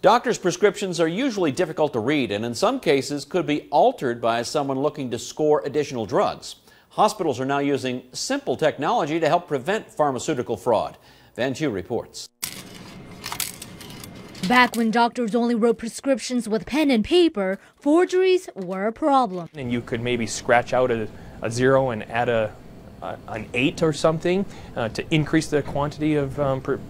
Doctors' prescriptions are usually difficult to read and in some cases could be altered by someone looking to score additional drugs. Hospitals are now using simple technology to help prevent pharmaceutical fraud. Van Chu reports. Back when doctors only wrote prescriptions with pen and paper, forgeries were a problem. And you could maybe scratch out a 0 and add an 8 or something to increase the quantity of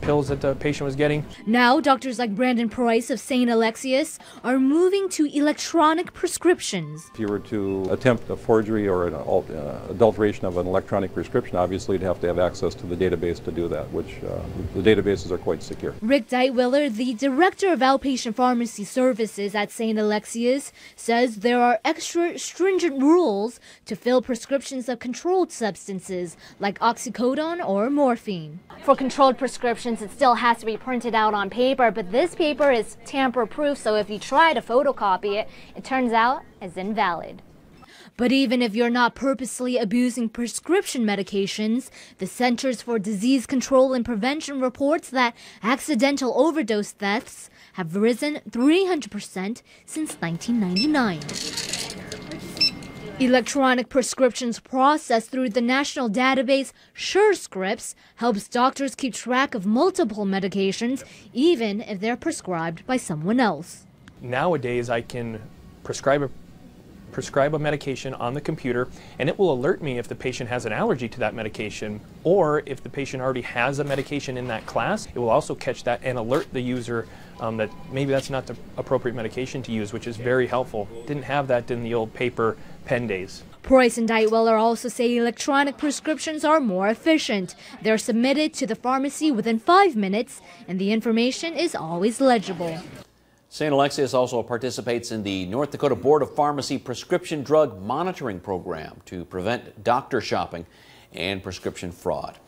pills that the patient was getting. Now, doctors like Brandon Price of St. Alexius are moving to electronic prescriptions. If you were to attempt a forgery or an adulteration of an electronic prescription, obviously you'd have to have access to the database to do that, which the databases are quite secure. Rick Detwiller, the director of outpatient pharmacy services at St. Alexius, says there are extra stringent rules to fill prescriptions of controlled substances like oxycodone or morphine. For controlled prescriptions, it still has to be printed out on paper, but this paper is tamper-proof, so if you try to photocopy it, it turns out as invalid. But even if you're not purposely abusing prescription medications, the Centers for Disease Control and Prevention reports that accidental overdose thefts have risen 300% since 1999. Electronic prescriptions processed through the national database SureScripts helps doctors keep track of multiple medications, even if they're prescribed by someone else. Nowadays, I can prescribe a medication on the computer, and it will alert me if the patient has an allergy to that medication, or if the patient already has a medication in that class, it will also catch that and alert the user that maybe that's not the appropriate medication to use, which is very helpful. Didn't have that in the old paper pen days. Price and Detwiller also say electronic prescriptions are more efficient. They're submitted to the pharmacy within 5 minutes, and the information is always legible. St. Alexius also participates in the North Dakota Board of Pharmacy Prescription Drug Monitoring Program to prevent doctor shopping and prescription fraud.